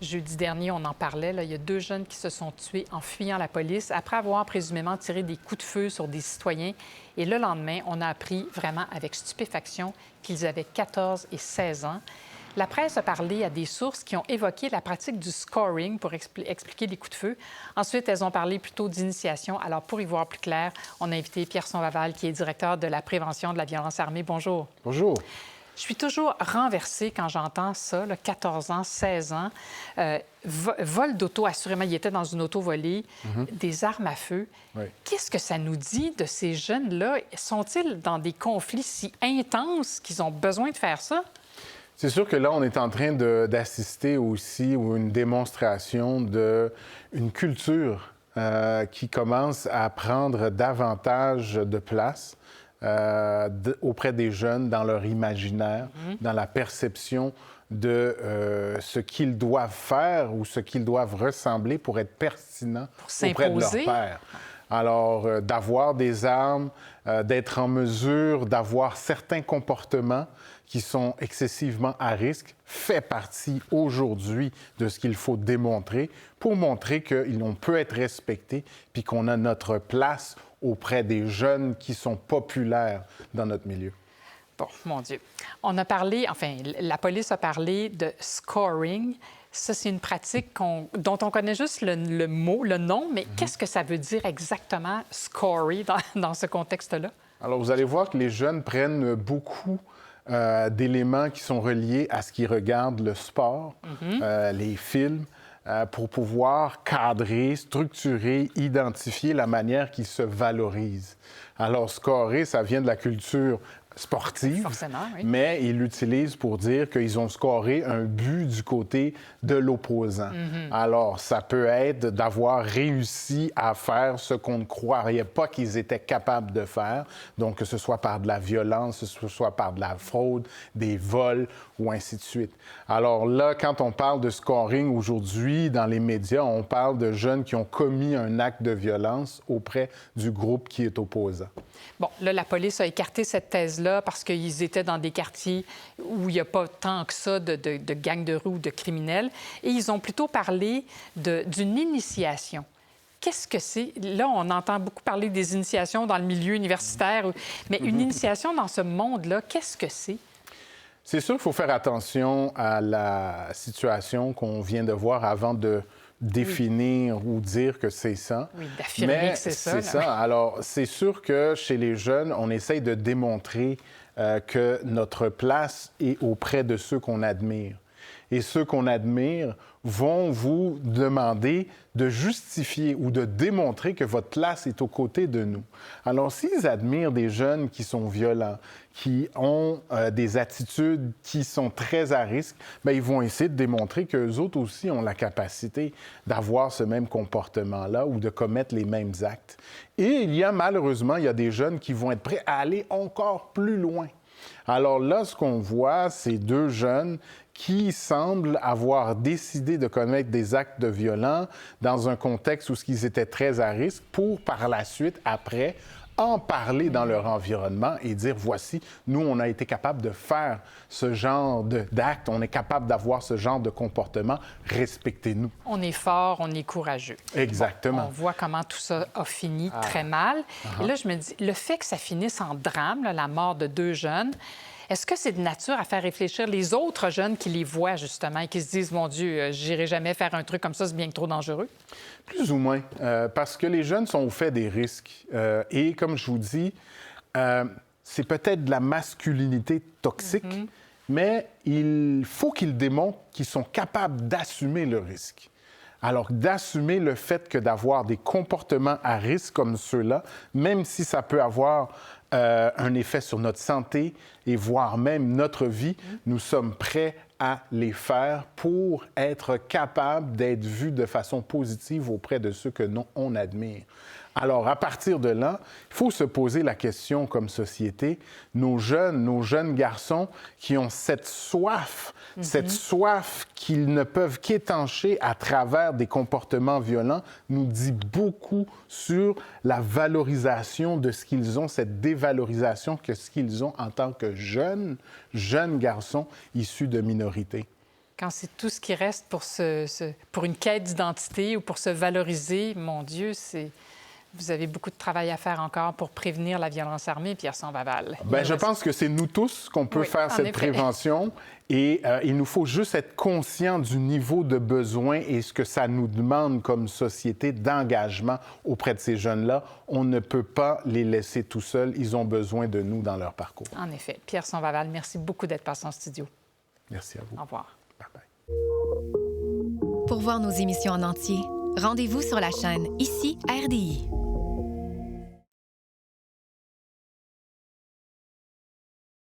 Jeudi dernier, on en parlait, là, il y a 2 jeunes qui se sont tués en fuyant la police après avoir présumément tiré des coups de feu sur des citoyens. Et le lendemain, on a appris vraiment avec stupéfaction qu'ils avaient 14 et 16 ans. La presse a parlé à des sources qui ont évoqué la pratique du scoring pour expliquer les coups de feu. Ensuite, elles ont parlé plutôt d'initiation. Alors, pour y voir plus clair, on a invité Pierre Sonvaval, qui est directeur de la prévention de la violence armée. Bonjour. Bonjour. Je suis toujours renversée quand j'entends ça, là, 14 ans, 16 ans, vol d'auto, assurément, il était dans une auto volée, des armes à feu. Oui. Qu'est-ce que ça nous dit de ces jeunes-là? Sont-ils dans des conflits si intenses qu'ils ont besoin de faire ça? C'est sûr que là, on est en train d'assister aussi à une démonstration d'une culture qui commence à prendre davantage de place auprès des jeunes dans leur imaginaire, dans la perception de ce qu'ils doivent faire ou ce qu'ils doivent ressembler pour être pertinents auprès de leur père. Alors, d'avoir des armes, d'être en mesure d'avoir certains comportements qui sont excessivement à risque, fait partie aujourd'hui de ce qu'il faut démontrer pour montrer qu'on peut être respecté puis qu'on a notre place auprès des jeunes qui sont populaires dans notre milieu. Bon, mon Dieu. On a parlé, enfin, la police a parlé de scoring. Ça, c'est une pratique dont on connaît juste le mot, le nom, mais qu'est-ce que ça veut dire exactement, scorer, dans ce contexte-là? Alors, vous allez voir que les jeunes prennent beaucoup d'éléments qui sont reliés à ce qu'ils regardent, le sport, les films, pour pouvoir cadrer, structurer, identifier la manière qu'ils se valorisent. Alors, scorer, ça vient de la culture sportive, forcément, oui. Mais ils l'utilisent pour dire qu'ils ont scoré un but du côté de l'opposant. Alors, ça peut être d'avoir réussi à faire ce qu'on ne croirait pas qu'ils étaient capables de faire, donc que ce soit par de la violence, que ce soit par de la fraude, des vols ou ainsi de suite. Alors là, quand on parle de scoring aujourd'hui dans les médias, on parle de jeunes qui ont commis un acte de violence auprès du groupe qui est opposant. Bon, là, la police a écarté cette thèse-là parce qu'ils étaient dans des quartiers où il n'y a pas tant que ça de gangs de rue ou de criminels. Et ils ont plutôt parlé d'une initiation. Qu'est-ce que c'est? Là, on entend beaucoup parler des initiations dans le milieu universitaire, mais une initiation dans ce monde-là, qu'est-ce que c'est? C'est sûr qu'il faut faire attention à la situation qu'on vient de voir avant de définir ou dire que c'est ça. Oui, d'affirmer que c'est ça. C'est ça. Alors, c'est sûr que chez les jeunes, on essaye de démontrer que notre place est auprès de ceux qu'on admire. Et ceux qu'on admire vont vous demander de justifier ou de démontrer que votre place est aux côtés de nous. Alors, s'ils admirent des jeunes qui sont violents, qui ont des attitudes qui sont très à risque, bien, ils vont essayer de démontrer qu'eux autres aussi ont la capacité d'avoir ce même comportement-là ou de commettre les mêmes actes. Et malheureusement, il y a des jeunes qui vont être prêts à aller encore plus loin. Alors là, ce qu'on voit, c'est 2 jeunes qui semblent avoir décidé de commettre des actes de violence dans un contexte où ils étaient très à risque pour, par la suite, après, en parler dans leur environnement et dire, voici, nous, on a été capable de faire ce genre d'acte, on est capable d'avoir ce genre de comportement, respectez-nous. On est fort, on est courageux. Exactement. Bon, on voit comment tout ça a fini très mal. Et là, je me dis, le fait que ça finisse en drame, là, la mort de 2 jeunes, est-ce que c'est de nature à faire réfléchir les autres jeunes qui les voient, justement, et qui se disent, mon Dieu, j'irai jamais faire un truc comme ça, c'est bien trop dangereux? Plus ou moins, parce que les jeunes sont au fait des risques. Et comme je vous dis, c'est peut-être de la masculinité toxique, mais il faut qu'ils démontrent qu'ils sont capables d'assumer le risque. Alors, d'assumer le fait que d'avoir des comportements à risque comme ceux-là, même si ça peut avoir un effet sur notre santé et voire même notre vie, nous sommes prêts à les faire pour être capables d'être vus de façon positive auprès de ceux que on admire. Alors, à partir de là, il faut se poser la question comme société, nos jeunes garçons qui ont cette soif qu'ils ne peuvent qu'étancher à travers des comportements violents, nous dit beaucoup sur la valorisation de ce qu'ils ont, cette dévalorisation que ce qu'ils ont en tant que jeunes garçons issus de minorités. Quand c'est tout ce qui reste pour une quête d'identité ou pour se valoriser, mon Dieu, vous avez beaucoup de travail à faire encore pour prévenir la violence armée, Pierson Laval. Bien, je pense que c'est nous tous qu'on peut faire cette prévention et il nous faut juste être conscient du niveau de besoin et ce que ça nous demande comme société d'engagement auprès de ces jeunes-là. On ne peut pas les laisser tout seuls. Ils ont besoin de nous dans leur parcours. En effet. Pierson Laval, merci beaucoup d'être passé en studio. Merci à vous. Au revoir. Bye-bye. Pour voir nos émissions en entier, rendez-vous sur la chaîne Ici RDI.